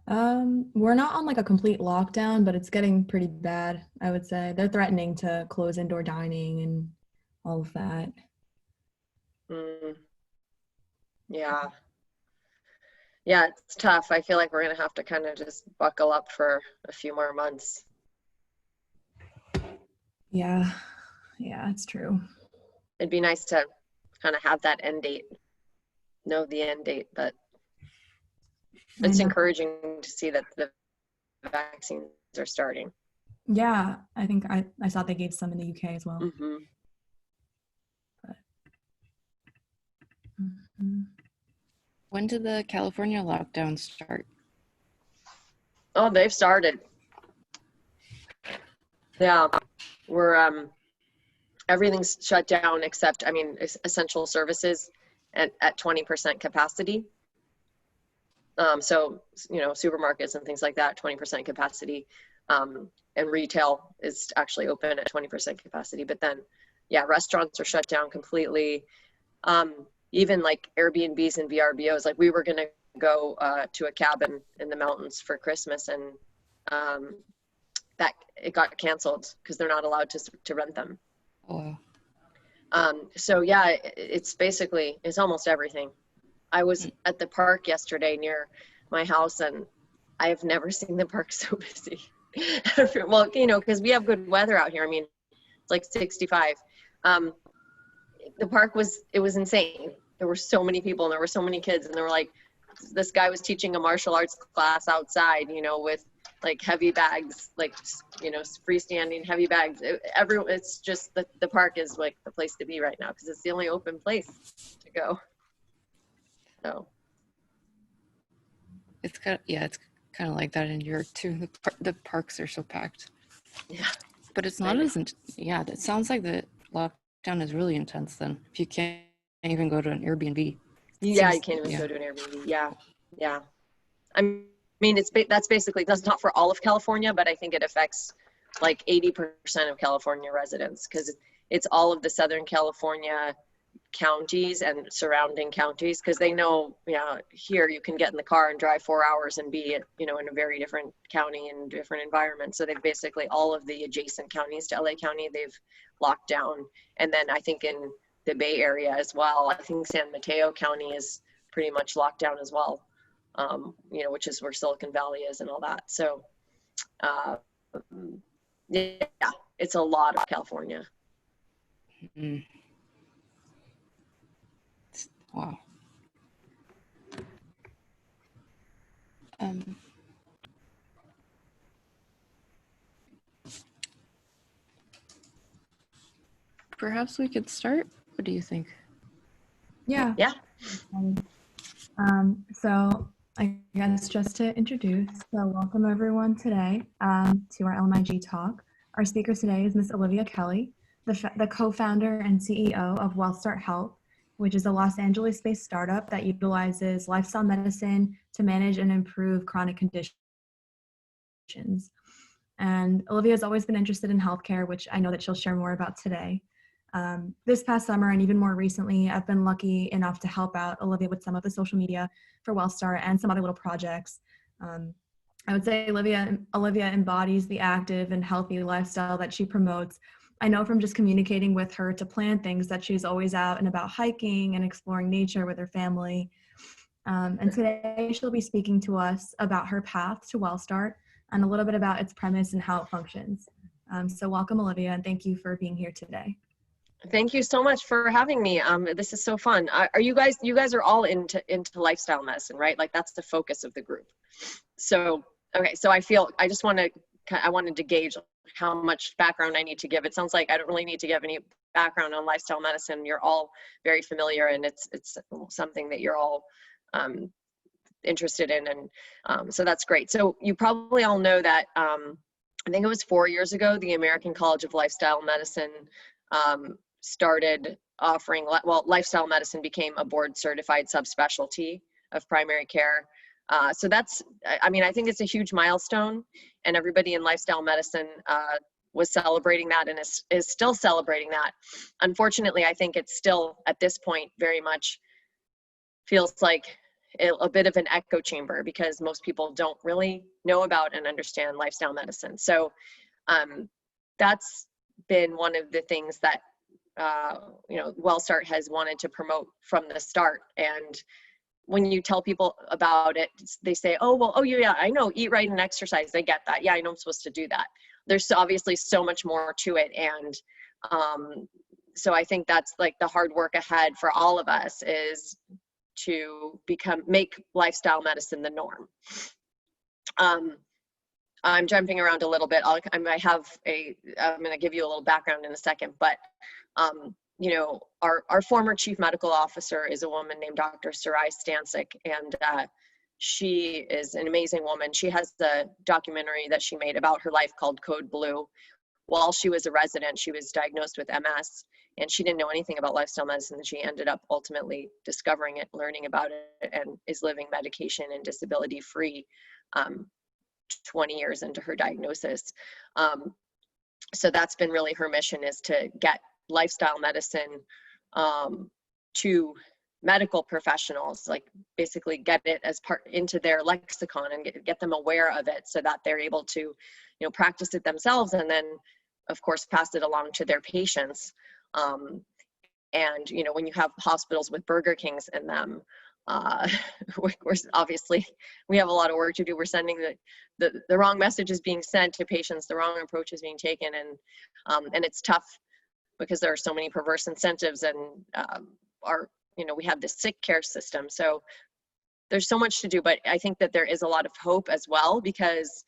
We're not on like a complete lockdown, but it's getting pretty bad, I would say. They're threatening to close indoor dining and all of that. Mm, yeah. Yeah, it's tough. I feel like we're gonna have to kind of just buckle up for a few more months. Yeah, yeah, it's true. It'd be nice to kind of have that end date, know the end date, but I it's know. encouraging to see that the vaccines are starting. Yeah, I think I saw they gave some in the UK as well. Hmm. But, mhm. When did the California lockdown start? Oh, they've started. Yeah, we're everything's shut down except, I mean, essential services at 20% capacity. So, you know, supermarkets and things like that, 20% capacity. And retail is actually open at 20% capacity. But then, yeah, restaurants are shut down completely. Even like Airbnbs and VRBOs, like we were going to go to a cabin in the mountains for Christmas, and that it got canceled because they're not allowed to rent them. Oh, So yeah, it's almost everything. I was at the park yesterday near my house, and I have never seen the park so busy. Well, you know, because we have good weather out here. I mean, it's like 65. The park was insane. There were so many people, and there were so many kids, and there were like, this guy was teaching a martial arts class outside, you know, with like heavy bags, like, you know, freestanding heavy bags. It's just the park is like the place to be right now because it's the only open place to go. So it's kind of like that in New York too. The parks are so packed. yeah, But it's not as yeah. It sounds like the lockdown is really intense. Then if you can't even go to an Airbnb, yeah, you can't even go to an Airbnb. Yeah, yeah. I mean, that's basically, that's not for all of California, but I think it affects like 80% of California residents because it's all of the Southern California counties and surrounding counties, because they know, yeah, here you can get in the car and drive 4 hours and be, you know, in a very different county and different environment. So they've basically all of the adjacent counties to LA County, they've locked down. And then I think in the Bay Area as well, I think San Mateo County is pretty much locked down as well. You know, which is where Silicon Valley is and all that. So, yeah, it's a lot of California. Mm. Wow. Perhaps we could start. What do you think? Yeah. Yeah. So I guess just to introduce, so welcome everyone today to our LMIG talk. Our speaker today is Miss Olivia Kelly, the co-founder and CEO of Wellstart Health, which is a Los Angeles-based startup that utilizes lifestyle medicine to manage and improve chronic conditions. And Olivia has always been interested in healthcare, which I know that she'll share more about today. This past summer and even more recently, I've been lucky enough to help out Olivia with some of the social media for Wellstart and some other little projects. I would say Olivia embodies the active and healthy lifestyle that she promotes. I know from just communicating with her to plan things that she's always out and about hiking and exploring nature with her family. And today she'll be speaking to us about her path to Wellstart and a little bit about its premise and how it functions. So welcome, Olivia, and thank you for being here today. Thank you so much for having me. This is so fun. Are you guys are all into lifestyle medicine, right? Like that's the focus of the group. So, okay. So I wanted to gauge how much background I need to give. It sounds like I don't really need to give any background on lifestyle medicine. You're all very familiar, and it's something that you're all interested in. And so that's great. So you probably all know that, I think it was 4 years ago, the American College of Lifestyle Medicine started offering, well, lifestyle medicine became a board certified subspecialty of primary care. So that's, I mean, I think it's a huge milestone, and everybody in lifestyle medicine was celebrating that and is still celebrating that. Unfortunately, I think it's still at this point very much feels like a bit of an echo chamber because most people don't really know about and understand lifestyle medicine. So that's been one of the things that Wellstart has wanted to promote from the start. And when you tell people about it, they say, oh yeah, I know, eat right and exercise. I get that. Yeah, I know I'm supposed to do that. There's obviously so much more to it. And so I think that's like the hard work ahead for all of us is to make lifestyle medicine the norm. I'm jumping around a little bit. I'm going to give you a little background in a second, but our former chief medical officer is a woman named Dr. Sarai Stancic, and she is an amazing woman. She has the documentary that she made about her life called Code Blue. While she was a resident, she was diagnosed with MS, and she didn't know anything about lifestyle medicine. She ended up ultimately discovering it, learning about it, and is living medication and disability free 20 years into her diagnosis. So that's been really her mission, is to get lifestyle medicine to medical professionals, like basically get it as part into their lexicon and get them aware of it so that they're able to, practice it themselves, and then of course pass it along to their patients. And when you have hospitals with Burger Kings in them, we're obviously, we have a lot of work to do. We're sending the wrong message is being sent to patients, the wrong approach is being taken, and it's tough because there are so many perverse incentives, and we have this sick care system. So there's so much to do, but I think that there is a lot of hope as well, because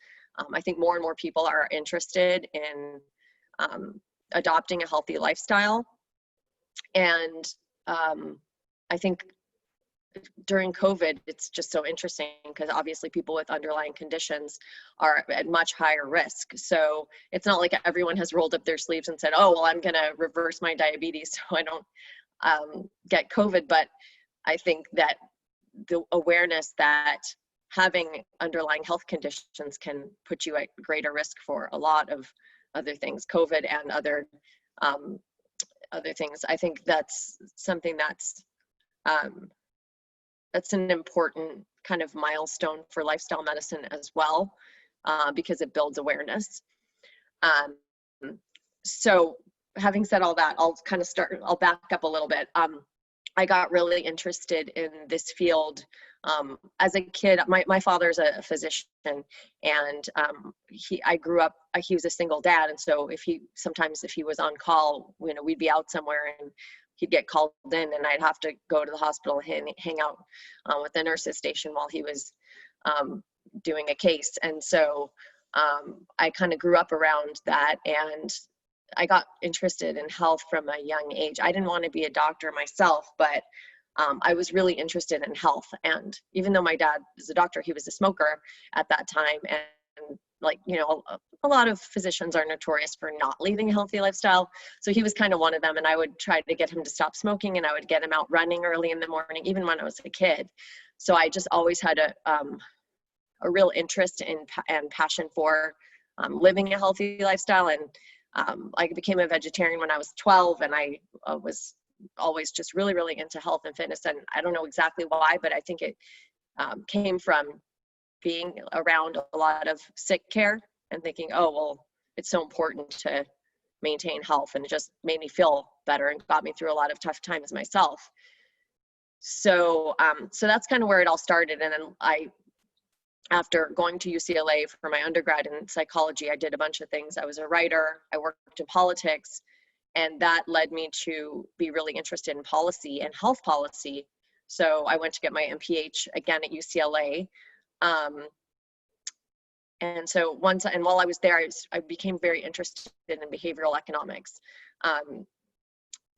I think more and more people are interested in adopting a healthy lifestyle. And I think during COVID, it's just so interesting because obviously people with underlying conditions are at much higher risk. So it's not like everyone has rolled up their sleeves and said, oh, well, I'm going to reverse my diabetes so I don't get COVID. But I think that the awareness that having underlying health conditions can put you at greater risk for a lot of other things, COVID and other things. I think that's something that's an important kind of milestone for lifestyle medicine as well, because it builds awareness. So having said all that, I'll back up a little bit. I got really interested in this field as a kid. My father's a physician, and I grew up, he was a single dad. And so if he was on call, we'd be out somewhere and he'd get called in, and I'd have to go to the hospital and hang out with the nurses station while he was doing a case. And so I kind of grew up around that, and I got interested in health from a young age. I didn't want to be a doctor myself, but I was really interested in health. And even though my dad was a doctor, he was a smoker at that time. And a lot of physicians are notorious for not leading a healthy lifestyle. So he was kind of one of them. And I would try to get him to stop smoking, and I would get him out running early in the morning, even when I was a kid. So I just always had a real interest and passion for living a healthy lifestyle. And I became a vegetarian when I was 12, and I was always just really, really into health and fitness. And I don't know exactly why, but I think it came from being around a lot of sick care and thinking, oh, well, it's so important to maintain health. And it just made me feel better and got me through a lot of tough times myself. So that's kind of where it all started. And then after going to UCLA for my undergrad in psychology, I did a bunch of things. I was a writer, I worked in politics, and that led me to be really interested in policy and health policy. So I went to get my MPH again at UCLA. And so while I was there, I became very interested in behavioral economics,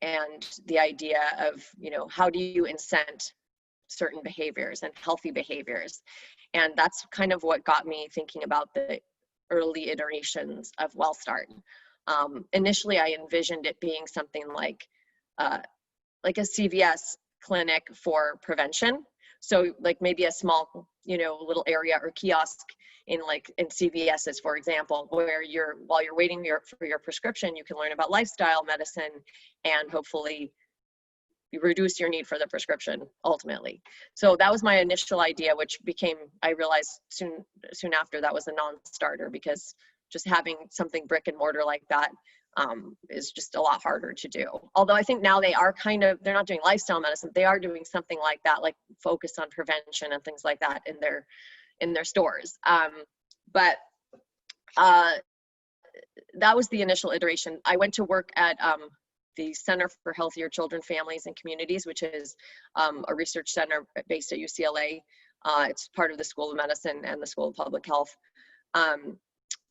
and the idea of, how do you incent certain behaviors and healthy behaviors. And that's kind of what got me thinking about the early iterations of Wellstart. Initially, I envisioned it being something like a CVS clinic for prevention. So like maybe a small, little area or kiosk in CVS's, for example, where while you're waiting for your prescription, you can learn about lifestyle medicine and hopefully you reduce your need for the prescription ultimately. So that was my initial idea, which became, I realized soon after, that was a non-starter, because just having something brick and mortar like that is just a lot harder to do. Although I think now they are they're not doing lifestyle medicine. They are doing something like that, like focus on prevention and things like that in their stores. But that was the initial iteration. I went to work at the Center for Healthier Children, Families, and Communities, which is a research center based at UCLA. It's part of the School of Medicine and the School of Public Health.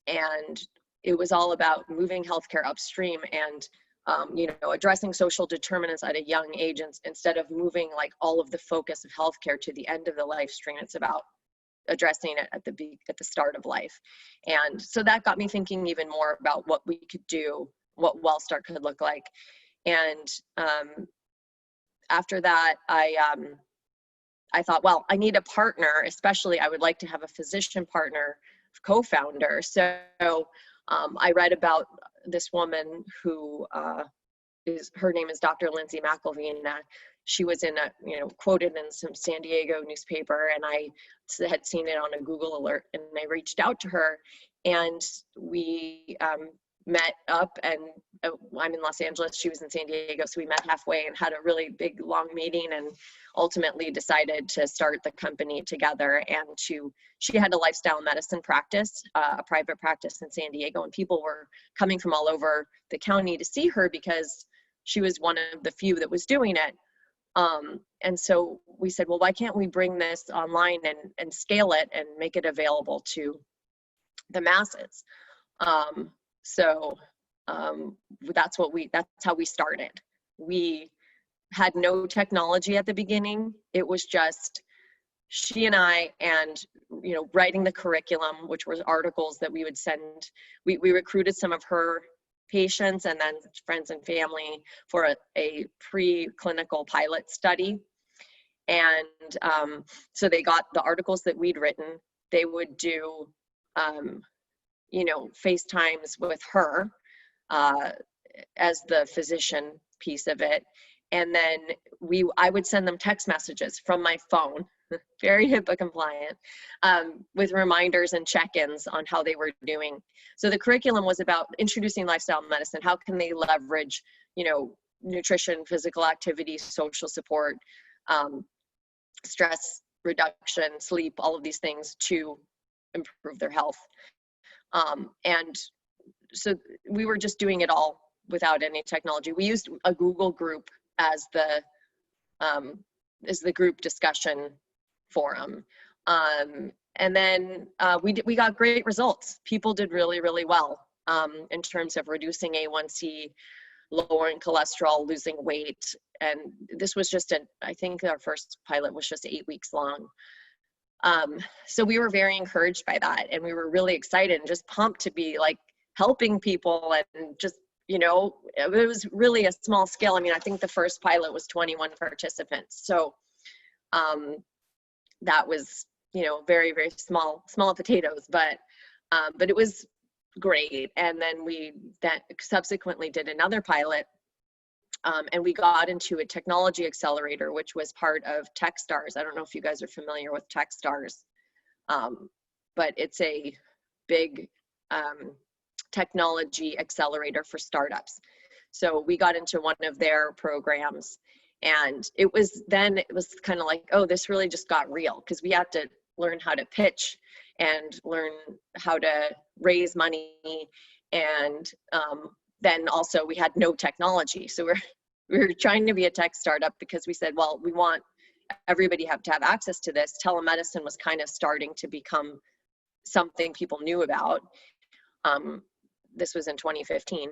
And it was all about moving healthcare upstream and addressing social determinants at a young age, instead of moving like all of the focus of healthcare to the end of the life stream. It's about addressing it at the start of life. And so that got me thinking even more about what we could do, what Wellstart could look like. And after that, I thought, well, I need a partner, especially I would like to have a physician partner, co-founder. So I read about this woman who her name is Dr. Lindsay McElveen. She was quoted in some San Diego newspaper, and I had seen it on a Google alert, and I reached out to her, and we met up, and I'm in Los Angeles, she was in San Diego, so we met halfway and had a really big, long meeting, and ultimately decided to start the company together. And she had a lifestyle medicine practice, a private practice in San Diego, and people were coming from all over the county to see her because she was one of the few that was doing it. And so we said, well, why can't we bring this online and scale it and make it available to the masses? That's how we started. We had no technology at the beginning. It was just she and I, and writing the curriculum, which was articles that we would send. We recruited some of her patients and then friends and family for a pre-clinical pilot study. And so they got the articles that we'd written. They would do FaceTimes with her as the physician piece of it. And then I would send them text messages from my phone, very HIPAA compliant, with reminders and check-ins on how they were doing. So the curriculum was about introducing lifestyle medicine. How can they leverage, nutrition, physical activity, social support, stress reduction, sleep, all of these things to improve their health. And so we were just doing it all without any technology. We used a Google group as the group discussion forum. And then we got great results. People did really, really well in terms of reducing A1C, lowering cholesterol, losing weight. And this was just I think our first pilot was just 8 weeks long. So we were very encouraged by that, and we were really excited and just pumped to be like helping people, and just, it was really a small scale. I mean, I think the first pilot was 21 participants. So that was, very, very small potatoes, but it was great. And then we subsequently did another pilot, and we got into a technology accelerator, which was part of Techstars. I don't know if you guys are familiar with Techstars, but it's a big technology accelerator for startups. So we got into one of their programs, and it was kind of like, oh, this really just got real, because we had to learn how to pitch and learn how to raise money. And then also we had no technology. So we were trying to be a tech startup, because we said, well, we want everybody to have access to this. Telemedicine was kind of starting to become something people knew about. This was in 2015.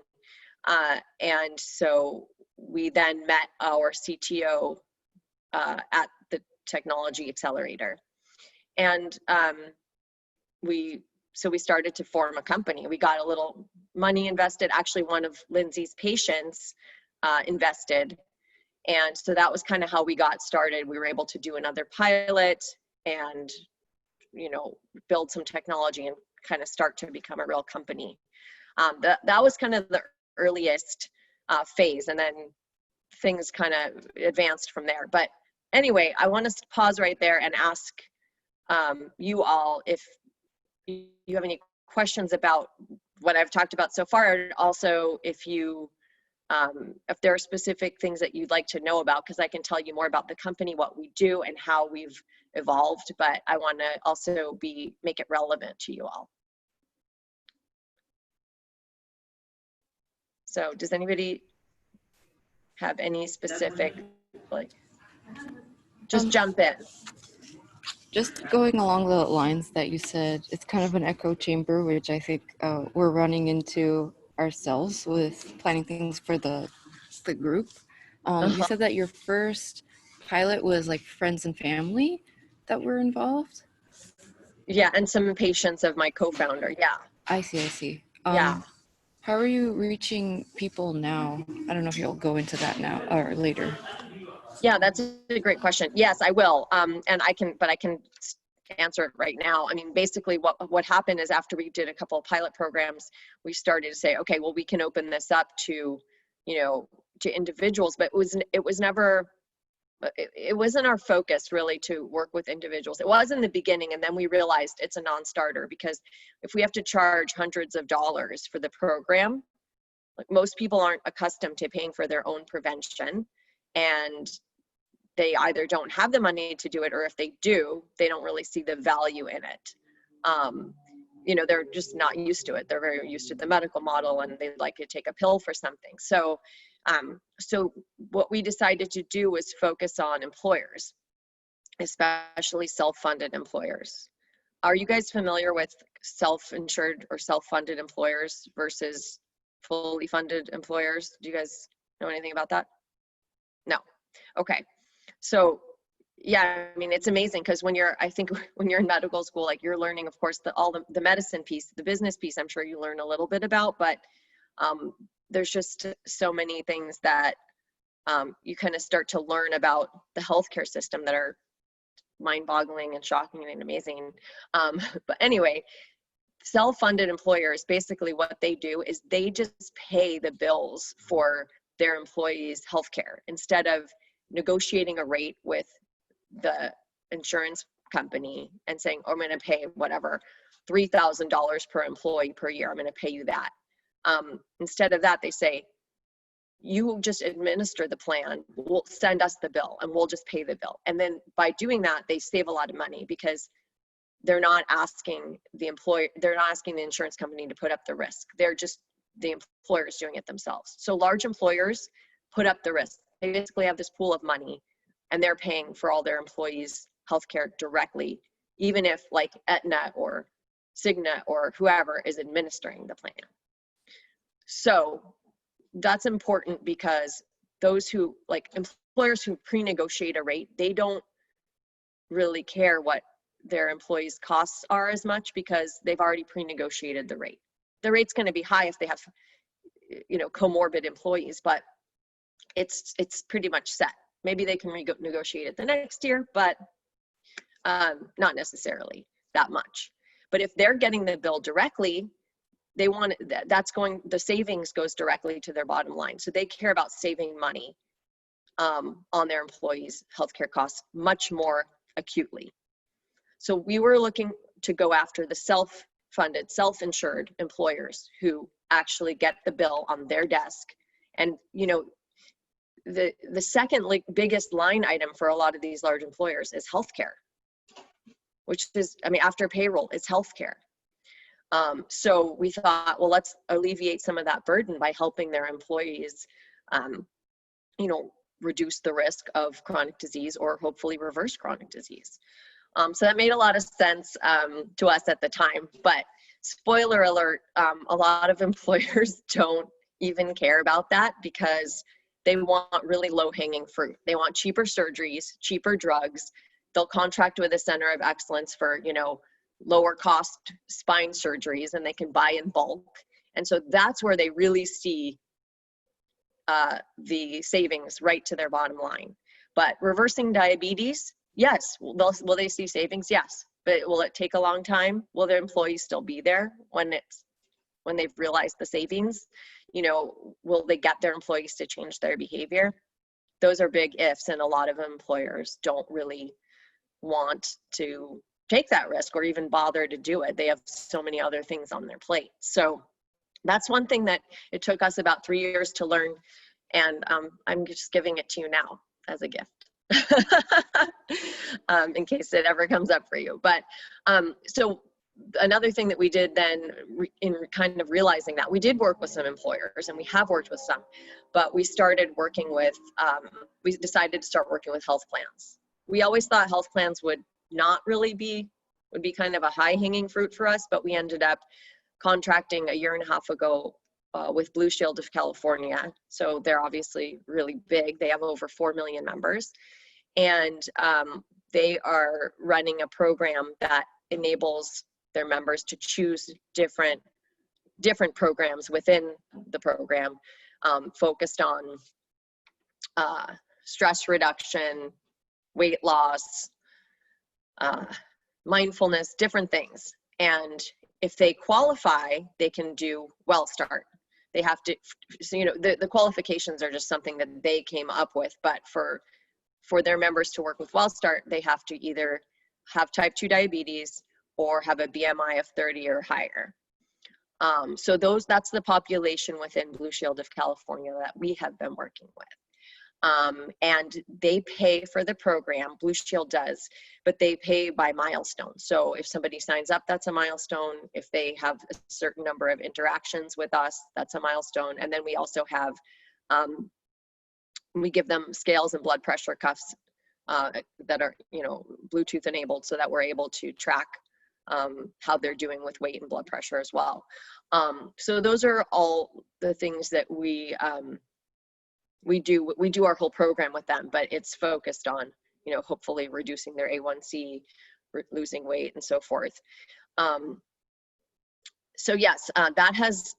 And so we then met our CTO at the technology accelerator. And we started to form a company. We got a little money invested. Actually, one of Lindsay's patients invested. And so that was kind of how we got started. We were able to do another pilot and, build some technology and kind of start to become a real company. That was kind of the earliest phase. And then things kind of advanced from there. But anyway, I want us to pause right there and ask you all if you have any questions about what I've talked about so far, and also if there are specific things that you'd like to know about, because I can tell you more about the company, what we do, and how we've evolved, but I want to also make it relevant to you all. So does anybody have any specific, like, just jump in. Just going along the lines that you said, it's kind of an echo chamber, which I think we're running into ourselves with planning things for the group. You said that your first pilot was like friends and family that were involved? Yeah, and some patients of my co-founder, yeah. I see. Yeah. How are you reaching people now? I don't know if you'll go into that now or later. Yeah, that's a great question. Yes, I will. And I can answer it right now. I mean, basically what happened is after we did a couple of pilot programs, we started to say, okay, well, we can open this up to, to individuals, but it wasn't our focus really to work with individuals. It was in the beginning, and then we realized it's a non-starter, because if we have to charge hundreds of dollars for the program, like, most people aren't accustomed to paying for their own prevention, and they either don't have the money to do it, or if they do, they don't really see the value in it. They're just not used to it. They're very used to the medical model, and they like to take a pill for something. So what we decided to do was focus on employers, especially self-funded employers. Are you guys familiar with self-insured or self-funded employers versus fully funded employers? Do you guys know anything about that? No. Okay. So yeah, I mean, it's amazing, because when you're in medical school, like, you're learning, of course, all the medicine piece, the business piece, I'm sure you learn a little bit about, but there's just so many things that you kind of start to learn about the healthcare system that are mind-boggling and shocking and amazing. But anyway, self-funded employers, basically what they do is they just pay the bills for their employees' healthcare instead of negotiating a rate with the insurance company and saying, oh, I'm going to pay whatever, $3,000 per employee per year. I'm going to pay you that. Instead of that, they say, you just administer the plan, we'll send us the bill, and we'll just pay the bill. And then by doing that, they save a lot of money, because they're not asking the insurance company to put up the risk. They're just, the employers doing it themselves. So large employers put up the risk. They basically have this pool of money, and they're paying for all their employees' healthcare directly, even if, like, Aetna or Cigna or whoever is administering the plan. So that's important, because those who, like, employers who pre-negotiate a rate, they don't really care what their employees' costs are as much, because they've already pre-negotiated the rate. The rate's going to be high if they have, comorbid employees, but it's pretty much set. Maybe they can negotiate it the next year, but not necessarily that much. But if they're getting the bill directly, they want the savings goes directly to their bottom line. So they care about saving money on their employees' healthcare costs much more acutely. So we were looking to go after the self-funded, self-insured employers who actually get the bill on their desk. And, the second biggest line item for a lot of these large employers is healthcare, which is, after payroll, it's healthcare. So we thought, well, let's alleviate some of that burden by helping their employees, reduce the risk of chronic disease, or hopefully reverse chronic disease. So that made a lot of sense to us at the time, but spoiler alert, a lot of employers don't even care about that, because they want really low-hanging fruit. They want cheaper surgeries, cheaper drugs. They'll contract with a center of excellence for, lower cost spine surgeries, and they can buy in bulk. And so that's where they really see the savings right to their bottom line. But reversing diabetes, yes. Will they see savings? Yes. But will it take a long time? Will their employees still be there when they've realized the savings? Will they get their employees to change their behavior? those are big ifs, and a lot of employers don't really want to take that risk or even bother to do it. They have so many other things on their plate. So that's one thing that it took us about 3 years to learn, and I'm just giving it to you now as a gift. In case it ever comes up for you. But so another thing that we did then in kind of realizing that, we did work with some employers, and we have worked with some, but we started working with, we decided to start working with health plans. We always thought health plans would not really would be kind of a high hanging fruit for us, but we ended up contracting a year and a half ago with Blue Shield of California. So they're obviously really big. They have over 4 million members. And they are running a program that enables their members to choose different programs within the program, focused on stress reduction, weight loss, mindfulness, different things. And if they qualify, they can do Wellstart. They have to, so, you know, the qualifications are just something that they came up with, but for their members to work with Wellstart, they have to either have type 2 diabetes or have a BMI of 30 or higher. So that's the population within Blue Shield of California that we have been working with. And they pay for the program, Blue Shield does, but they pay by milestones. So if somebody signs up, that's a milestone. If they have a certain number of interactions with us, that's a milestone. And then we also have, we give them scales and blood pressure cuffs that are, you know, Bluetooth enabled, so that we're able to track how they're doing with weight and blood pressure as well. So those are all the things that we do our whole program with them, but it's focused on, you know, hopefully reducing their A1C, losing weight, and so forth. So yes, that has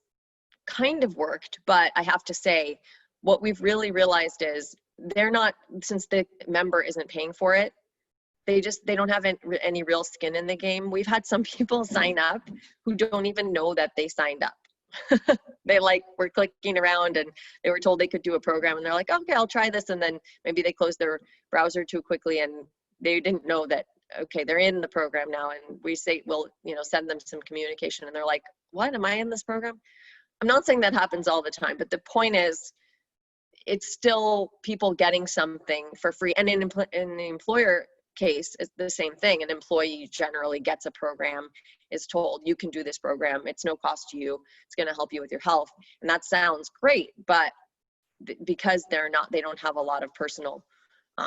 kind of worked, but I have to say, what we've really realized is they're not, since the member isn't paying for it, they don't have any real skin in the game. We've had some people sign up who don't even know that they signed up. They were clicking around and they were told they could do a program, and they're like, okay, I'll try this. And then maybe they closed their browser too quickly and they didn't know that, okay, they're in the program now. And we say, we'll, you know, send them some communication, and they're like, what, am I in this program? I'm not saying that happens all the time, but the point is, it's still people getting something for free. And in the employer case, it's the same thing. An employee generally gets a program, is told, you can do this program, it's no cost to you, it's going to help you with your health. And that sounds great, but because they don't have a lot of personal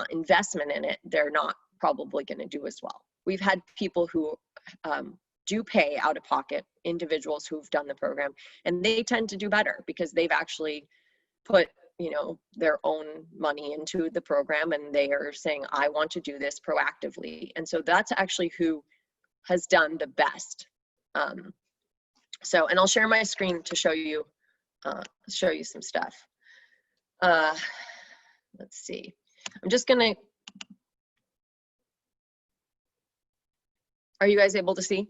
investment in it, they're not probably going to do as well. We've had people who do pay out of pocket, individuals who've done the program, and they tend to do better because they've actually put, you know, their own money into the program, and they are saying, I want to do this proactively. And so that's actually who has done the best. So, and I'll share my screen to show you some stuff. Let's see. I'm just gonna, are you guys able to see?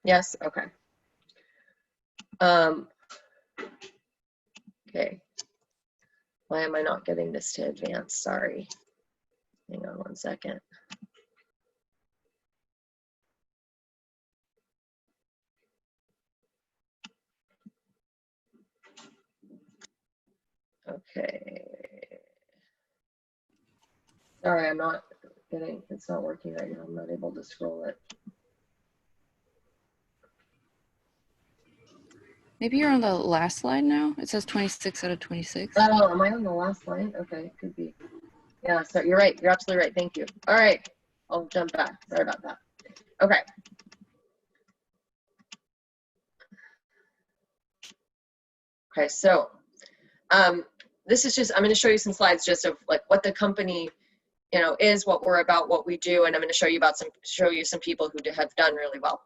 Yes, okay. Okay, why am I not getting this to advance? Sorry, hang on one second. Okay, sorry, it's not working right now. I'm not able to scroll it. Maybe you're on the last slide now. It says 26 out of 26. Oh, am I on the last line? Okay, could be. Yeah, so you're right. You're absolutely right. Thank you. All right, I'll jump back. Sorry about that. Okay. Okay, so this is just, I'm going to show you some slides just of like what the company, you know, is, what we're about, what we do, and I'm going to show you some people who have done really well.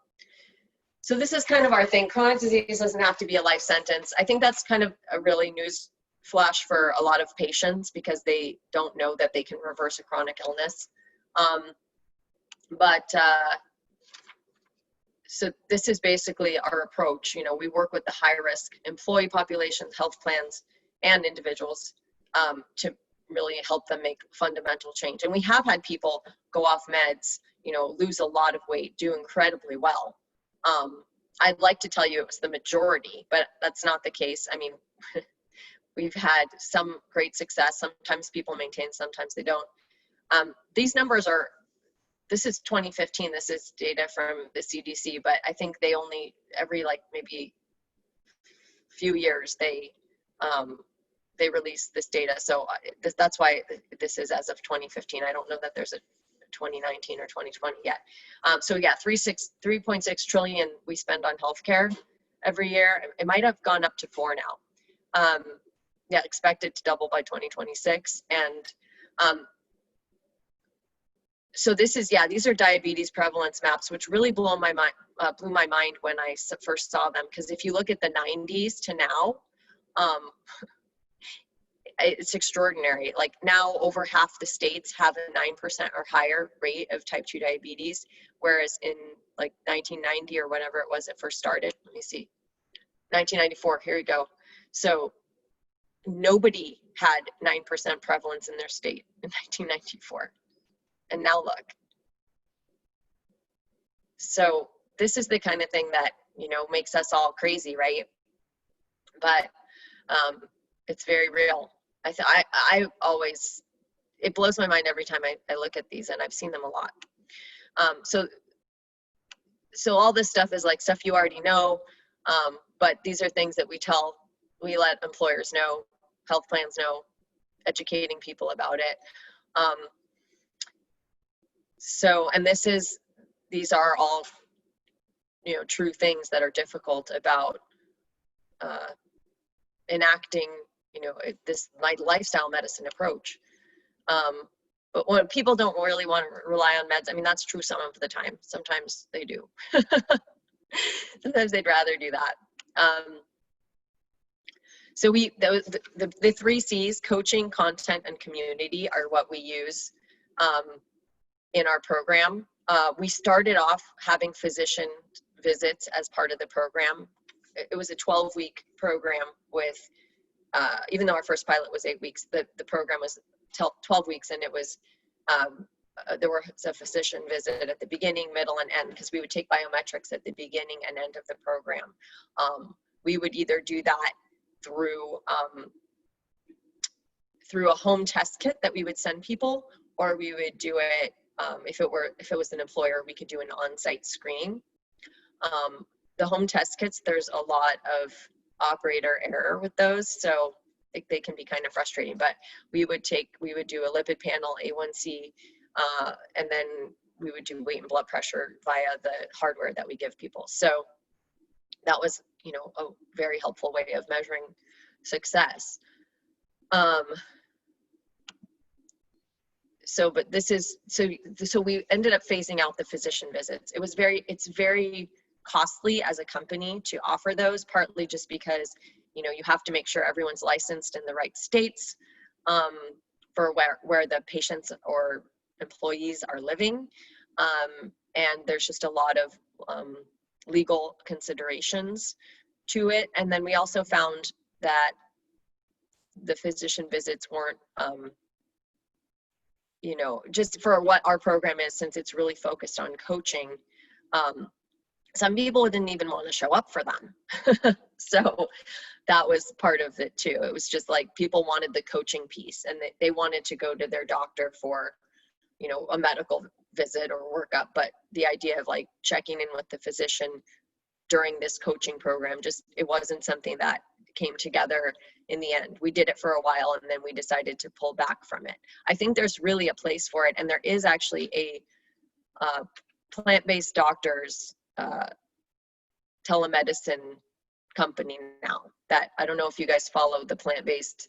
So this is kind of our thing. Chronic disease doesn't have to be a life sentence. I think that's kind of a really news flash for a lot of patients because they don't know that they can reverse a chronic illness. So this is basically our approach. You know, we work with the high risk employee populations, health plans, and individuals to really help them make fundamental change. And we have had people go off meds, you know, lose a lot of weight, do incredibly well. I'd like to tell you it was the majority, but that's not the case. I mean, we've had some great success. Sometimes people maintain, sometimes they don't. These numbers are, this is 2015. This is data from the CDC, but I think they only, every like maybe few years, they release this data. So that's why this is as of 2015. I don't know that there's a 2019 or 2020 yet. So yeah, 3.6 trillion we spend on healthcare every year. It might have gone up to 4 now. Yeah, expected to double by 2026. And so this is, yeah, these are diabetes prevalence maps, which really blew my mind when I first saw them. Because if you look at the 90s to now, it's extraordinary. Like now over half the states have a 9% or higher rate of type 2 diabetes, whereas in like 1990 or whenever it was it first started, let me see, 1994, here we go. So nobody had 9% prevalence in their state in 1994. And now look. So this is the kind of thing that, you know, makes us all crazy, right? But it's very real. I always, it blows my mind every time I look at these, and I've seen them a lot. So all this stuff is like stuff you already know, but these are things that we let employers know, health plans know, educating people about it. So, and these are all, you know, true things that are difficult about enacting, you know, this lifestyle medicine approach. But when people don't really want to rely on meds, I mean, that's true some of the time. Sometimes they do. Sometimes they'd rather do that. So the 3 C's, coaching, content, and community, are what we use in our program. We started off having physician visits as part of the program. It was a 12-week program with, even though our first pilot was 8 weeks, the program was 12 weeks, and it was, there was a physician visit at the beginning, middle, and end, because we would take biometrics at the beginning and end of the program. We would either do that through a home test kit that we would send people, or we would do it, if it was an employer, we could do an on-site screening. The home test kits, there's a lot of operator error with those, so they can be kind of frustrating, but we would do a lipid panel, A1C, and then we would do weight and blood pressure via the hardware that we give people. So that was, you know, a very helpful way of measuring success. But this is, so we ended up phasing out the physician visits. It's very costly as a company to offer those, partly just because, you know, you have to make sure everyone's licensed in the right states for where the patients or employees are living. And there's just a lot of legal considerations to it. And then we also found that the physician visits weren't, you know, just for what our program is, since it's really focused on coaching, some people didn't even want to show up for them. So that was part of it too. It was just like people wanted the coaching piece, and they wanted to go to their doctor for, you know, a medical visit or workup. But the idea of like checking in with the physician during this coaching program, it wasn't something that came together in the end. We did it for a while, and then we decided to pull back from it. I think there's really a place for it, and there is actually a plant-based doctors telemedicine company now, that I don't know if you guys follow the plant-based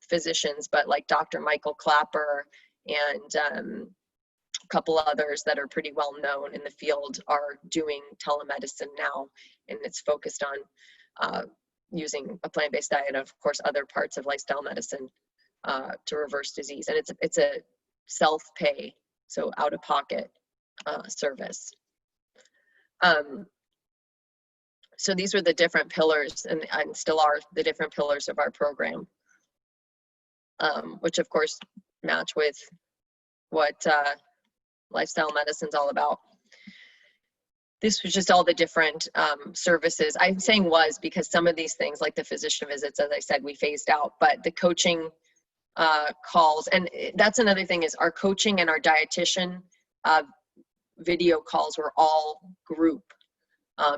physicians, but like Dr. Michael Clapper and a couple others that are pretty well known in the field are doing telemedicine now, and it's focused on using a plant-based diet and of course other parts of lifestyle medicine to reverse disease. And it's a self-pay, so out-of-pocket service. So these were the different pillars, and still are the different pillars of our program, which of course match with what lifestyle medicine's all about. This was just all the different services. I'm saying was because some of these things, like the physician visits, as I said, we phased out, but the coaching calls, and that's another thing, is our coaching and our dietitian video calls were all group,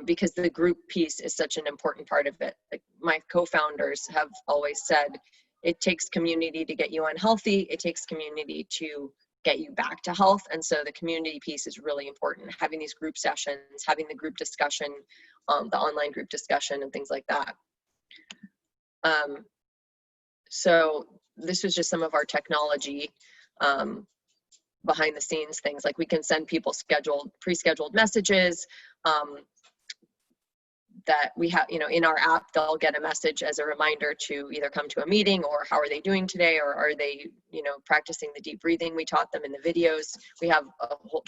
because the group piece is such an important part of it. Like my co-founders have always said, it takes community to get you unhealthy. It takes community to get you back to health. And so the community piece is really important. Having these group sessions, having the group discussion, the online group discussion and things like that. So this was just some of our technology behind the scenes things. Like we can send people pre-scheduled messages that we have, in our app. They'll get a message as a reminder to either come to a meeting, or how are they doing today, or are they, practicing the deep breathing we taught them in the videos. We have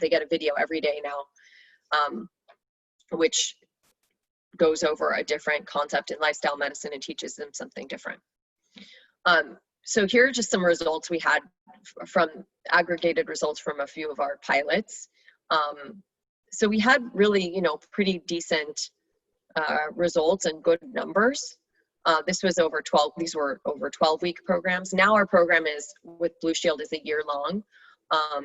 they get a video every day now, which goes over a different concept in lifestyle medicine and teaches them something different. So here are just some results we had from aggregated results from a few of our pilots. So we had really, pretty decent results and good numbers. This was over 12, these were over 12-week programs. Now our program with Blue Shield is a year long.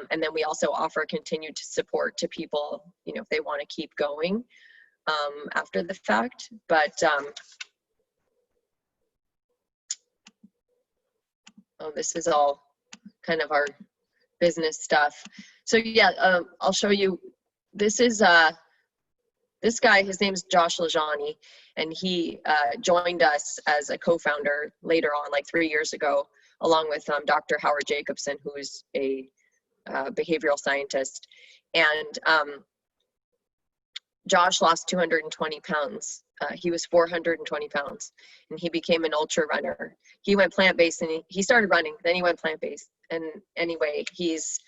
And then we also offer continued support to people, if they want to keep going after the fact. But this is all kind of our business stuff. So yeah, I'll show you. This is this guy, his name's Josh Lajani, and he joined us as a co-founder later on, like 3 years ago, along with Dr. Howard Jacobson, who is a behavioral scientist. And Josh lost 220 pounds. He was 420 pounds, and he became an ultra runner. He went plant-based, and he started running, then he went plant-based. And anyway, he's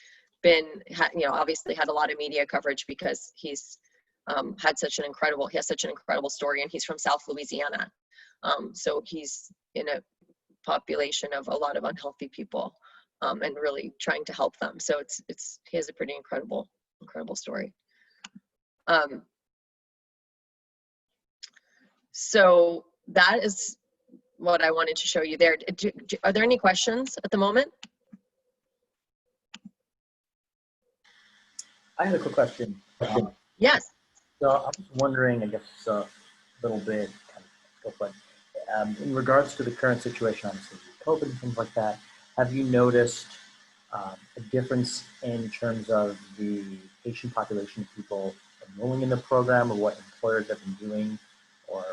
been, obviously had a lot of media coverage because he's he has such an incredible story, and he's from South Louisiana. So he's in a population of a lot of unhealthy people, and really trying to help them. So he has a pretty incredible story. So that is what I wanted to show you there. Are there any questions at the moment? I had a quick question. Yes. So I was wondering, I guess a little bit, but in regards to the current situation, obviously with COVID and things like that, have you noticed a difference in terms of the patient population of people enrolling in the program, or what employers have been doing? Or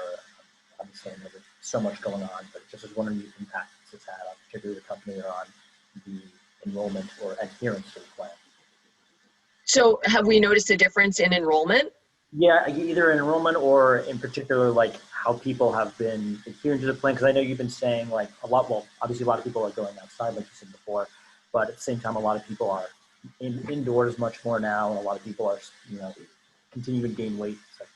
obviously I know there's so much going on, but just was wondering the impact it's had on particularly the company or on the enrollment or adherence to the plan. So have we noticed a difference in enrollment? Yeah, either in enrollment or in particular, like how people have been adhering to the plan. Because I know you've been saying like obviously a lot of people are going outside, like you said before, but at the same time, a lot of people are indoors much more now, and a lot of people are, continuing to gain weight. So I've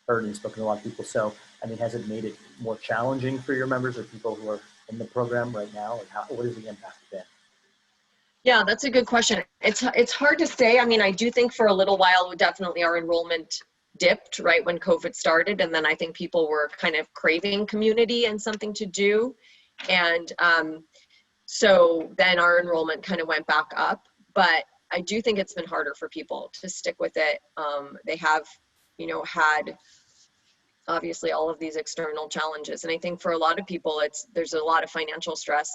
heard and spoken to a lot of people. So, I mean, has it made it more challenging for your members or people who are in the program right now? Like what is the impact been? Yeah, that's a good question. It's hard to say. I mean, I do think for a little while, definitely our enrollment dipped right when COVID started. And then I think people were kind of craving community and something to do. And so then our enrollment kind of went back up. But I do think it's been harder for people to stick with it. They have, had obviously all of these external challenges. And I think for a lot of people, there's a lot of financial stress,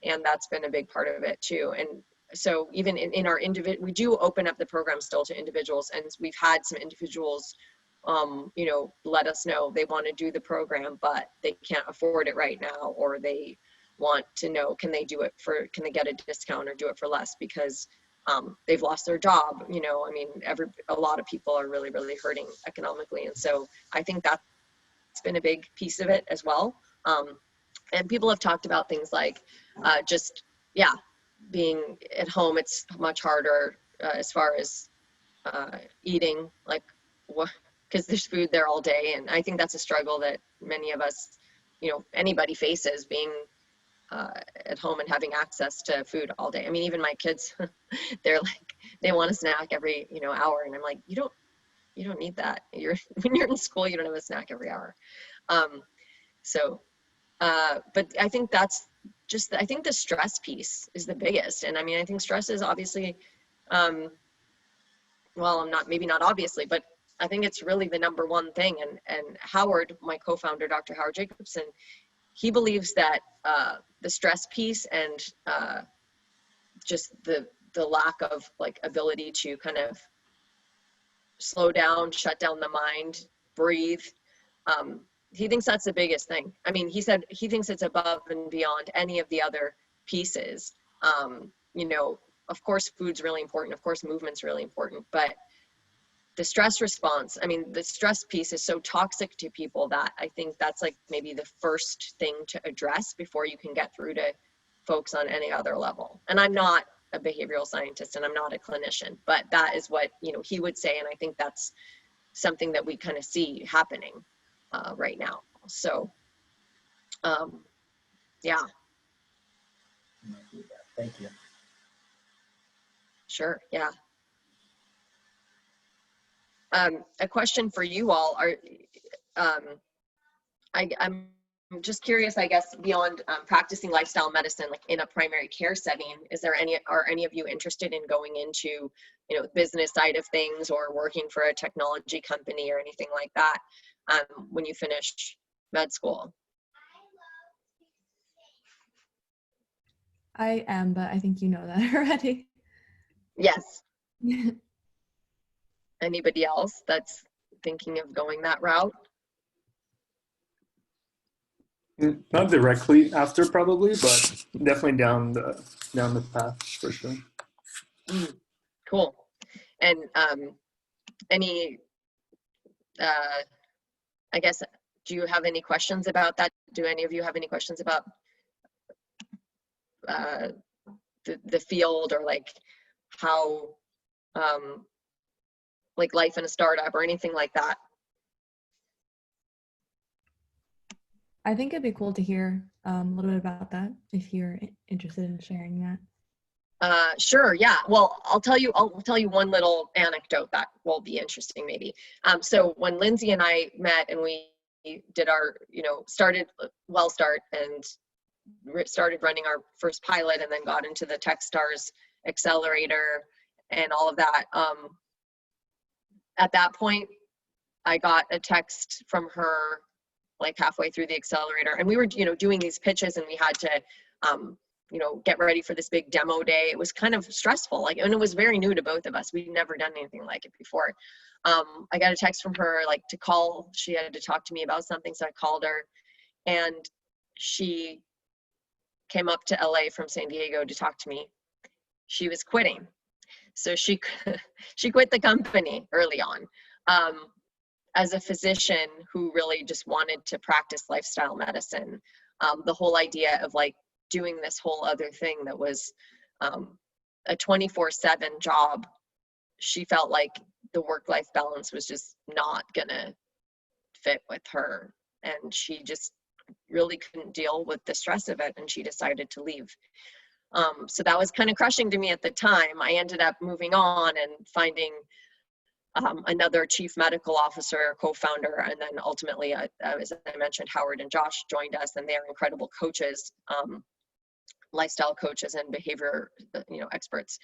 and that's been a big part of it too. And so even in our we do open up the program still to individuals, and we've had some individuals, let us know they want to do the program, but they can't afford it right now, or they want to know, can they get a discount or do it for less because they've lost their job. I mean, a lot of people are really, really hurting economically. And so I think that's been a big piece of it as well. And people have talked about things like being at home. It's much harder as far as eating, like because there's food there all day. And I think that's a struggle that many of us, anybody faces, being at home and having access to food all day. I mean, even my kids, they're like, they want a snack every, hour. And I'm like, you don't need that. When you're in school, you don't have a snack every hour. But I think that's just, I think the stress piece is the biggest. And I mean, I think stress is obviously, maybe not obviously, but I think it's really the number one thing. And Howard, my co-founder, Dr. Howard Jacobson, he believes that the stress piece and just the lack of like ability to kind of slow down, shut down the mind, breathe. He thinks that's the biggest thing. I mean, he said he thinks it's above and beyond any of the other pieces. Of course, food's really important. Of course, movement's really important. But the stress response, I mean, the stress piece is so toxic to people that I think that's like maybe the first thing to address before you can get through to folks on any other level. And I'm not a behavioral scientist and I'm not a clinician, but that is what, he would say. And I think that's something that we kind of see happening right now. So, yeah. Thank you. Sure, yeah. A question for you all are, I'm just curious, I guess, beyond practicing lifestyle medicine, like in a primary care setting, are any of you interested in going into, business side of things or working for a technology company or anything like that when you finish med school? I am, but I think you know that already. Yes. Anybody else that's thinking of going that route? Not directly after, probably, but definitely down the path for sure. Cool. And any, I guess, do you have any questions about that? Do any of you have any questions about the field, or like how, like life in a startup or anything like that? I think it'd be cool to hear a little bit about that if you're interested in sharing that. Sure. Yeah. Well, I'll tell you one little anecdote that will be interesting maybe. So when Lindsay and I met and we did our, started Wellstart and started running our first pilot and then got into the Techstars accelerator and all of that. At that point, I got a text from her like halfway through the accelerator, and we were, doing these pitches, and we had to, get ready for this big demo day. It was kind of stressful, and it was very new to both of us. We'd never done anything like it before. I got a text from her, like, to call. She had to talk to me about something, so I called her, and she came up to LA from San Diego to talk to me. She was quitting. So she quit the company early on. As a physician who really just wanted to practice lifestyle medicine, the whole idea of like doing this whole other thing that was a 24/7 job, she felt like the work-life balance was just not gonna fit with her, and she just really couldn't deal with the stress of it, and she decided to leave. So that was kind of crushing to me at the time. I ended up moving on and finding another chief medical officer, co-founder, and then ultimately, as I mentioned, Howard and Josh joined us, and they're incredible coaches, lifestyle coaches and behavior, experts.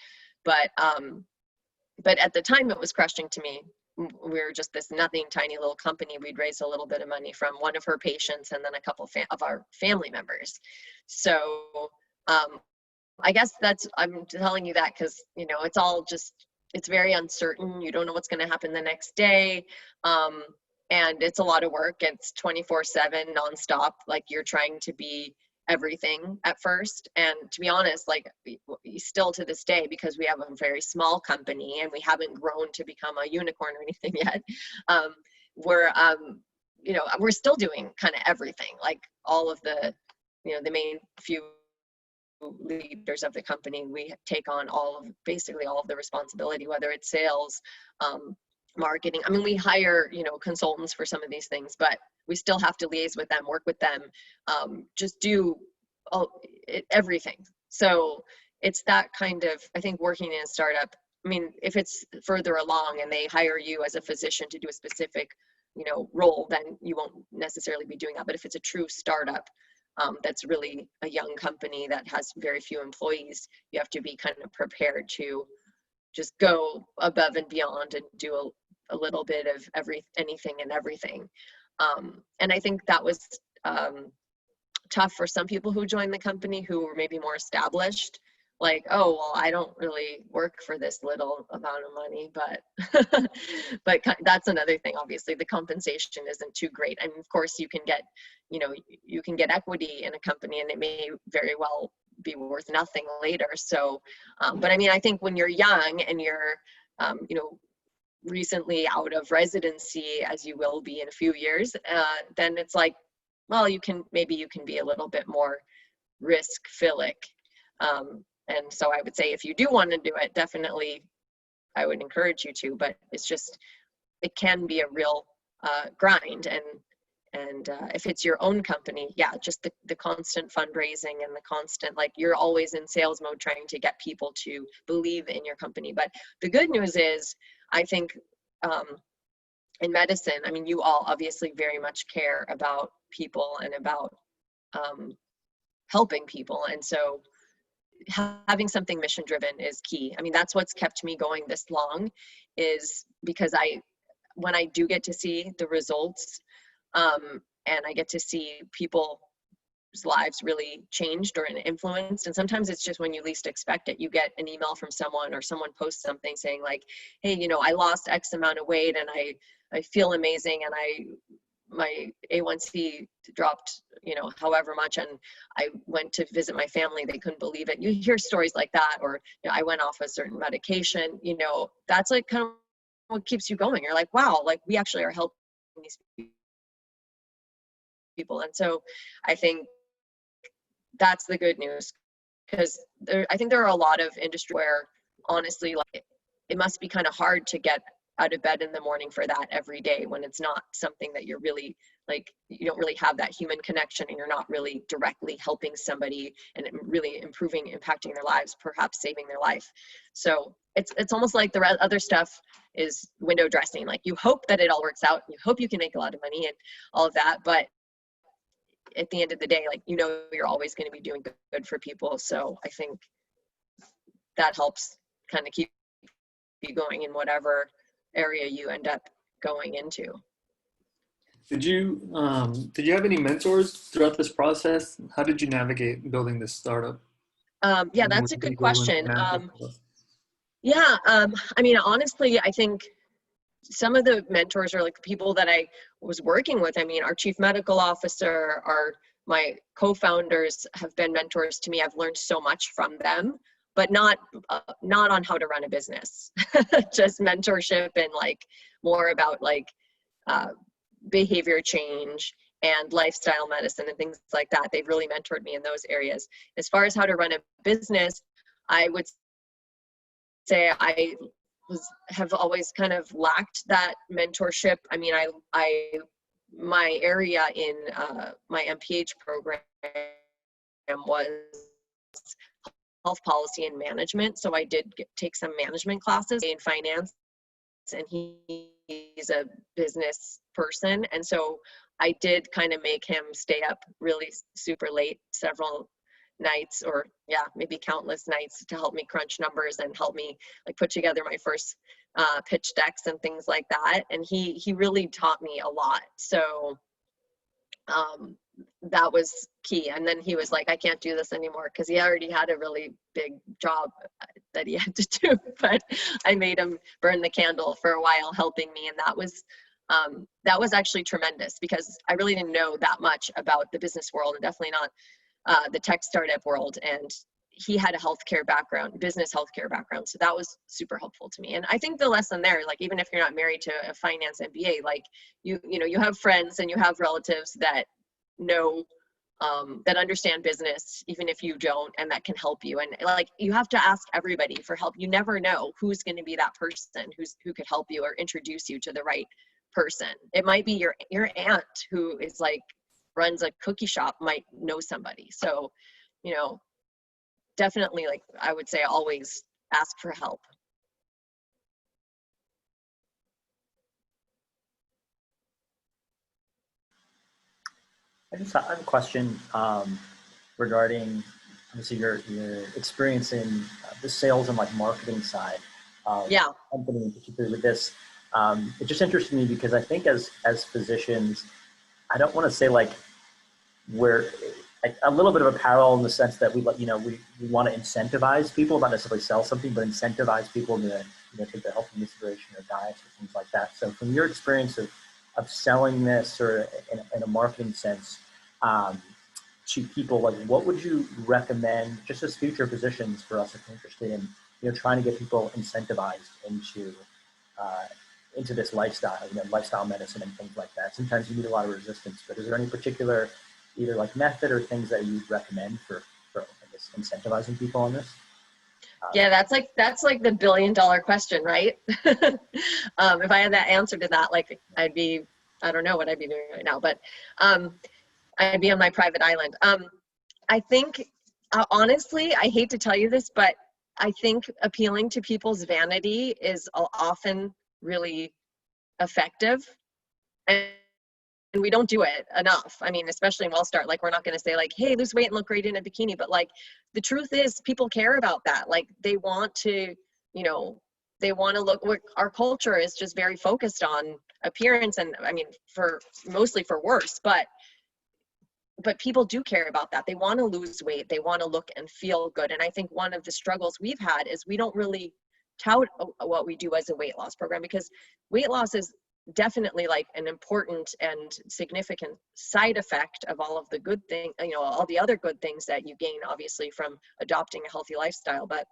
But at the time, it was crushing to me. We were just this nothing, tiny little company. We'd raised a little bit of money from one of her patients and then a couple of our family members. So I guess I'm telling you that because, it's all just, it's very uncertain. You don't know what's going to happen the next day. And it's a lot of work. It's 24/7 nonstop. Like, you're trying to be everything at first. And to be honest, like, still to this day, because we have a very small company and we haven't grown to become a unicorn or anything yet, we're still doing kind of everything. Like, all of the, the main few leaders of the company, we take on basically all of the responsibility, whether it's sales, marketing. I mean, we hire, consultants for some of these things, but we still have to liaise with them, work with them, just do everything. So it's that kind of, I think, working in a startup. I mean, if it's further along and they hire you as a physician to do a specific, role, then you won't necessarily be doing that. But if it's a true startup, that's really a young company that has very few employees, you have to be kind of prepared to just go above and beyond and do a little bit of anything and everything. And I think that was tough for some people who joined the company who were maybe more established, like, oh, well, I don't really work for this little amount of money, but but that's another thing. Obviously, the compensation isn't too great. I mean, of course, you can get, you can get equity in a company, and it may very well be worth nothing later. So, but I mean, I think when you're young and you're, recently out of residency, as you will be in a few years, then it's like, well, maybe you can be a little bit more risk-philic. And so I would say if you do want to do it, definitely I would encourage you to, but it can be a real grind. And if it's your own company, yeah, just the constant fundraising and the constant, like, you're always in sales mode trying to get people to believe in your company. But the good news is, I think in medicine, I mean, you all obviously very much care about people and about helping people. And so having something mission driven is key. I mean, that's what's kept me going this long, is because when I do get to see the results, and I get to see people's lives really changed or influenced. And sometimes it's just when you least expect it. You get an email from someone, or someone posts something saying like, hey, I lost X amount of weight and I feel amazing, and my A1C dropped, however much, and I went to visit my family. They couldn't believe it. You hear stories like that, or I went off a certain medication. That's like kind of what keeps you going. You're like, wow, like, we actually are helping these people. And so I think that's the good news, because I think there are a lot of industries where, honestly, like, it must be kind of hard to get out of bed in the morning for that every day, when it's not something that you're really, like, you don't really have that human connection, and you're not really directly helping somebody and really impacting their lives, perhaps saving their life. So it's almost like the other stuff is window dressing. Like, you hope that it all works out, you hope you can make a lot of money and all of that, but at the end of the day, like, you're always going to be doing good for people. So I think that helps kind of keep you going in whatever area you end up going into. Did you have any mentors throughout this process? How did you navigate building this startup? Yeah, that's a good question. Yeah, I mean, honestly, I think some of the mentors are like people that I was working with. I mean, our chief medical officer, my co-founders have been mentors to me. I've learned so much from them, but not on how to run a business, just mentorship and like more about like behavior change and lifestyle medicine and things like that. They've really mentored me in those areas. As far as how to run a business, I would say I have always kind of lacked that mentorship. I mean, my area in my MPH program was health policy and management. So I did take some management classes in finance, and he's a business person. And so I did kind of make him stay up really super late several nights, or yeah, maybe countless nights, to help me crunch numbers and help me like put together my first pitch decks and things like that. And he really taught me a lot. So that was key. And then he was like, I can't do this anymore, because he already had a really big job that he had to do. But I made him burn the candle for a while, helping me. And that was actually tremendous, because I really didn't know that much about the business world, and definitely not the tech startup world. And he had a healthcare background, business healthcare background. So that was super helpful to me. And I think the lesson there, like, even if you're not married to a finance MBA, like you have friends and you have relatives that know that understand business, even if you don't, and that can help you. And like, you have to ask everybody for help. You never know who's going to be that person who could help you or introduce you to the right person. It might be your aunt who is like, runs a cookie shop, might know somebody. So, you know, definitely, like, I would say always ask for help. I just have a question regarding obviously your experience in the sales and like marketing side of Yeah. company, in particular with this. It just interested me because I think as physicians, I don't want to say like we're like a little bit of a parallel in the sense that we want to incentivize people, not necessarily sell something, but incentivize people to take their health consideration or diets or things like that. So from your experience of selling this or in a marketing sense to people, like what would you recommend just as future physicians for us if we're interested in trying to get people incentivized into this lifestyle, lifestyle medicine and things like that? Sometimes you need a lot of resistance, but is there any particular either like method or things that you'd recommend for I guess incentivizing people on this? Yeah, that's like the $1 billion question, right? If I had that answer to that, like I don't know what I'd be doing right now, but I'd be on my private island. I think, honestly, I hate to tell you this, but I think appealing to people's vanity is often really effective. And we don't do it enough. I mean, especially in Wellstart, like we're not going to say like, hey, lose weight and look great in a bikini. But like, the truth is people care about that. Like they want to, they want to look, our culture is just very focused on appearance. And I mean, mostly for worse, but people do care about that. They want to lose weight. They want to look and feel good. And I think one of the struggles we've had is we don't really tout what we do as a weight loss program, because weight loss is definitely like an important and significant side effect of all of the good things, all the other good things that you gain obviously from adopting a healthy lifestyle, but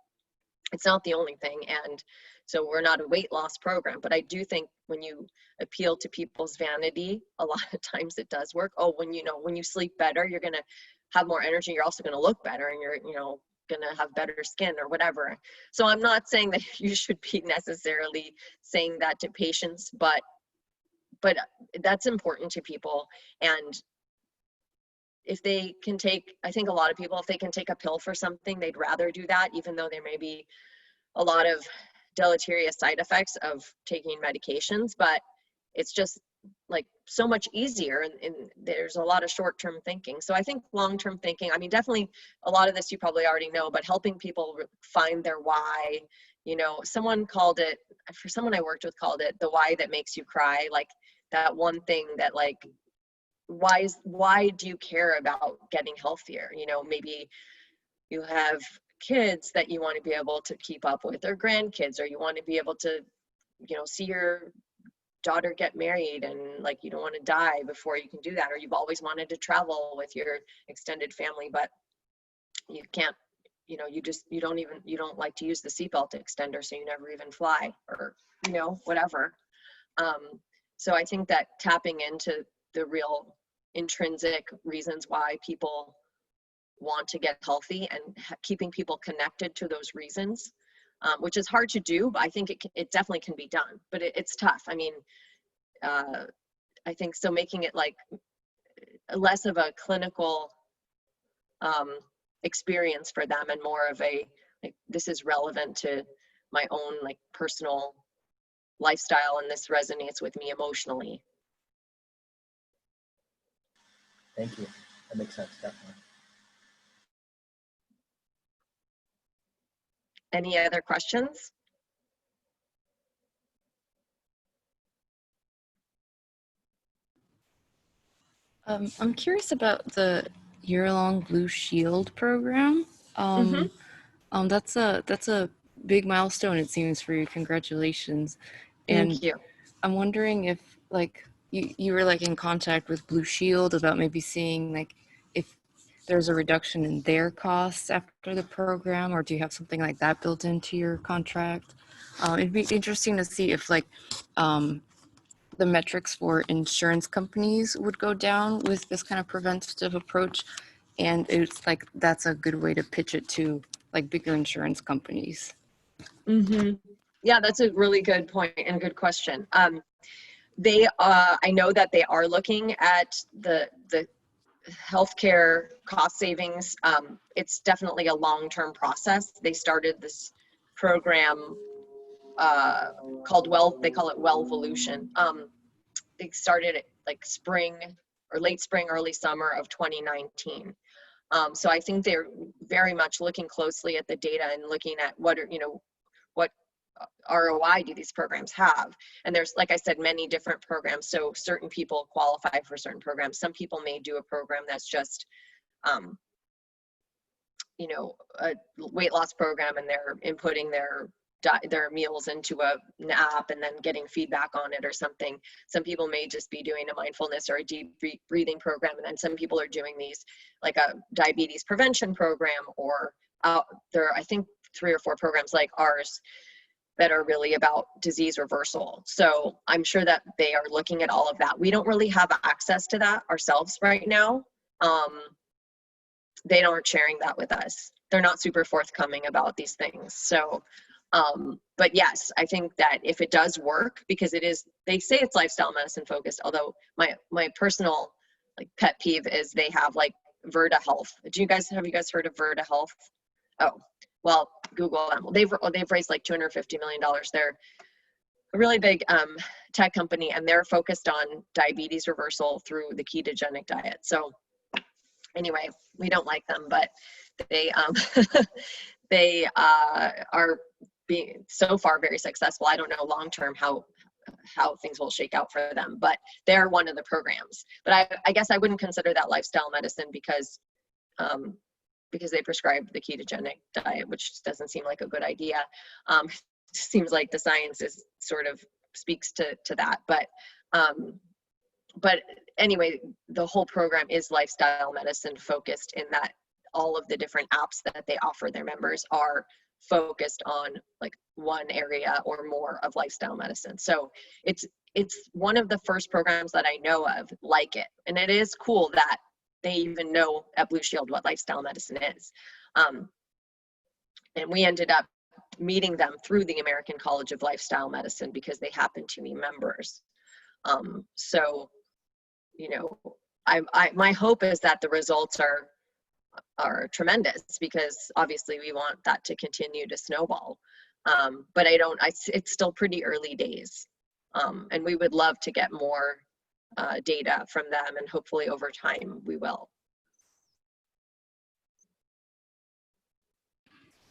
it's not the only thing. And so we're not a weight loss program, but I do think when you appeal to people's vanity, a lot of times it does work. Oh, when you sleep better, you're going to have more energy. You're also going to look better, and you're, going to have better skin or whatever. So I'm not saying that you should be necessarily saying that to patients, but that's important to people. And if they can take, I think a lot of people, if they can take a pill for something, they'd rather do that, even though there may be a lot of deleterious side effects of taking medications, but it's just like so much easier, and there's a lot of short-term thinking. So I think long-term thinking, I mean, definitely a lot of this you probably already know, but helping people find their why. Someone called it, for someone I worked with, called it the why that makes you cry. Like that one thing that like, why do you care about getting healthier? Maybe you have kids that you want to be able to keep up with, or grandkids, or you want to be able to, see your daughter get married, and like you don't want to die before you can do that, or you've always wanted to travel with your extended family, but you can't, you don't like to use the seatbelt extender, so you never even fly, or whatever. So I think that tapping into the real intrinsic reasons why people want to get healthy and keeping people connected to those reasons, which is hard to do, but I think it definitely can be done, but it's tough. I mean, I think so, making it like less of a clinical experience for them and more of a, like, this is relevant to my own like personal lifestyle, and this resonates with me emotionally. Thank you. That makes sense, definitely. Any other questions? I'm curious about the year-long Blue Shield program. That's a big milestone, it seems, for you. Congratulations. Thank you. I'm wondering if like you were like in contact with Blue Shield about maybe seeing like if there's a reduction in their costs after the program, or do you have something like that built into your contract? It'd be interesting to see if like the metrics for insurance companies would go down with this kind of preventative approach. And it's like, that's a good way to pitch it to like bigger insurance companies. Mm-hmm. Yeah, that's a really good point and good question. I know that they are looking at the healthcare cost savings. It's definitely a long-term process. They started this program called they call it Wellvolution. They started it like spring or late spring, early summer of 2019. So I think they're very much looking closely at the data and looking at what ROI do these programs have. And there's, like I said, many different programs. So certain people qualify for certain programs. Some people may do a program that's just, a weight loss program, and they're inputting their meals into an app and then getting feedback on it or something. Some people may just be doing a mindfulness or a deep breathing program. And then some people are doing these like a diabetes prevention program, or there are, I think, 3 or 4 programs like ours that are really about disease reversal. So I'm sure that they are looking at all of that. We don't really have access to that ourselves right now. They aren't sharing that with us. They're not super forthcoming about these things. So, but yes, I think that if it does work, because they say it's lifestyle medicine focused, although my personal like pet peeve is they have like Virta Health. Have you guys heard of Virta Health? Oh, well, Google them. They've raised like $250 million. They're a really big tech company, and they're focused on diabetes reversal through the ketogenic diet. So anyway, we don't like them, but they they are being so far very successful. I don't know long term how things will shake out for them, but they're one of the programs. But I guess I wouldn't consider that lifestyle medicine because they prescribe the ketogenic diet, which doesn't seem like a good idea. Seems like the science is sort of speaks to that, but anyway, the whole program is lifestyle medicine focused, in that all of the different apps that they offer their members are focused on like one area or more of lifestyle medicine. So it's one of the first programs that I know of like it. And it is cool that they even know at Blue Shield what lifestyle medicine is. And we ended up meeting them through the American College of Lifestyle Medicine because they happen to be members. So, my hope is that the results are tremendous, because obviously we want that to continue to snowball. But it's still pretty early days. And we would love to get more data from them, and hopefully over time we will.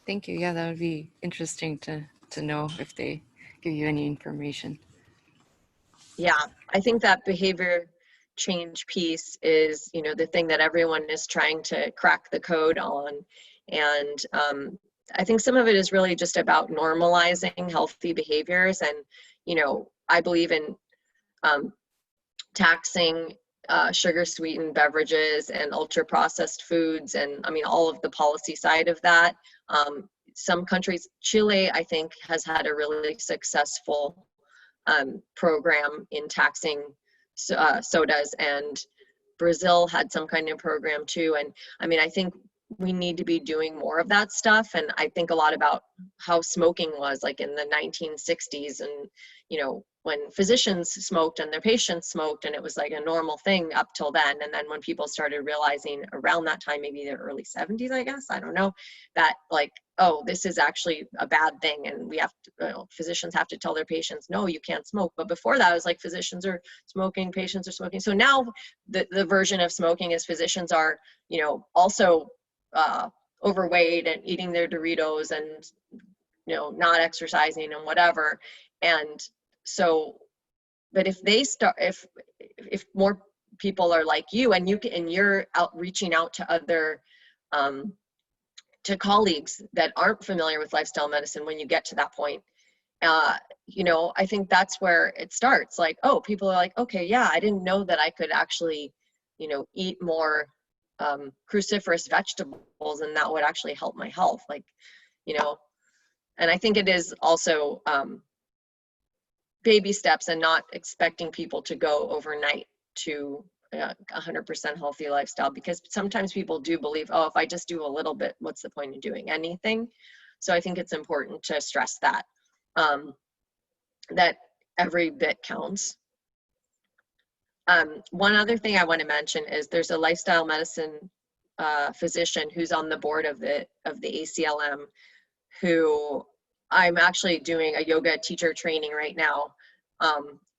Thank you. Yeah, that would be interesting to know if they give you any information. Yeah, I think that behavior change piece is, the thing that everyone is trying to crack the code on. And I think some of it is really just about normalizing healthy behaviors. And, I believe in taxing sugar sweetened beverages and ultra processed foods, and all of the policy side of that. Some countries, Chile, I think, has had a really successful program in taxing sodas, and Brazil had some kind of program too. And I think we need to be doing more of that stuff. And I think a lot about how smoking was like in the 1960s, and when physicians smoked and their patients smoked, and it was like a normal thing up till then. And then when people started realizing around that time, maybe the early 70s, I guess, I don't know, that like, oh, this is actually a bad thing, and we have to, physicians have to tell their patients, no, you can't smoke. But before that, it was like physicians are smoking, patients are smoking. So now the version of smoking is physicians are, also overweight and eating their Doritos and, not exercising and whatever. And so, but if they start, if more people are like you, and you're out reaching out to other, to colleagues that aren't familiar with lifestyle medicine, when you get to that point, I think that's where it starts. Like, oh, people are like, okay, yeah, I didn't know that I could actually, eat more cruciferous vegetables, and that would actually help my health. Like, and I think it is also baby steps and not expecting people to go overnight to 100% healthy lifestyle, because sometimes people do believe, oh, if I just do a little bit, what's the point of doing anything? So I think it's important to stress that, that every bit counts. One other thing I want to mention is there's a lifestyle medicine physician who's on the board of the ACLM, who I'm actually doing a yoga teacher training right now,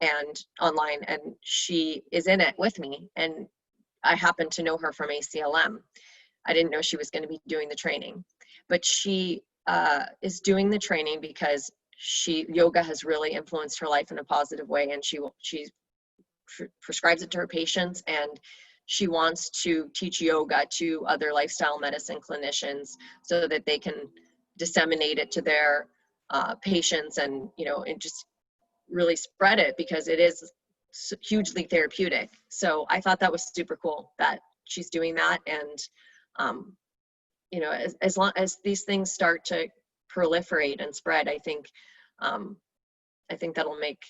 and online, and she is in it with me, and I happen to know her from ACLM. I didn't know she was going to be doing the training, but she is doing the training because yoga has really influenced her life in a positive way, and she prescribes it to her patients, and she wants to teach yoga to other lifestyle medicine clinicians so that they can disseminate it to their patients, and and just really spread it, because it is hugely therapeutic. So I thought that was super cool that she's doing that, and as long as these things start to proliferate and spread, I think that'll make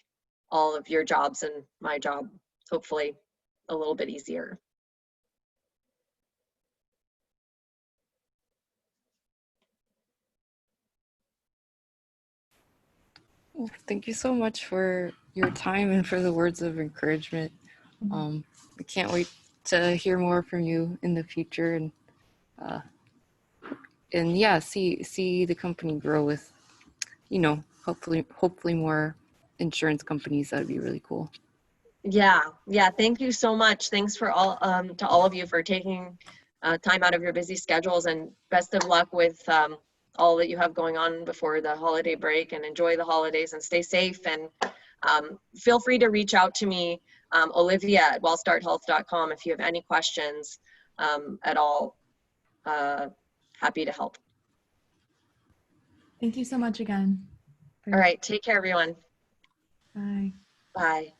all of your jobs and my job hopefully a little bit easier. Well, thank you so much for your time and for the words of encouragement. I can't wait to hear more from you in the future, and yeah, see the company grow with, hopefully more insurance companies. That'd be really cool. Yeah. Thank you so much. Thanks for all to all of you for taking time out of your busy schedules, and best of luck with all that you have going on before the holiday break, and enjoy the holidays and stay safe. And feel free to reach out to me, Olivia at wellstarthealth.com, if you have any questions at all. Happy to help. Thank you so much again. All right. Take care, everyone. Bye. Bye.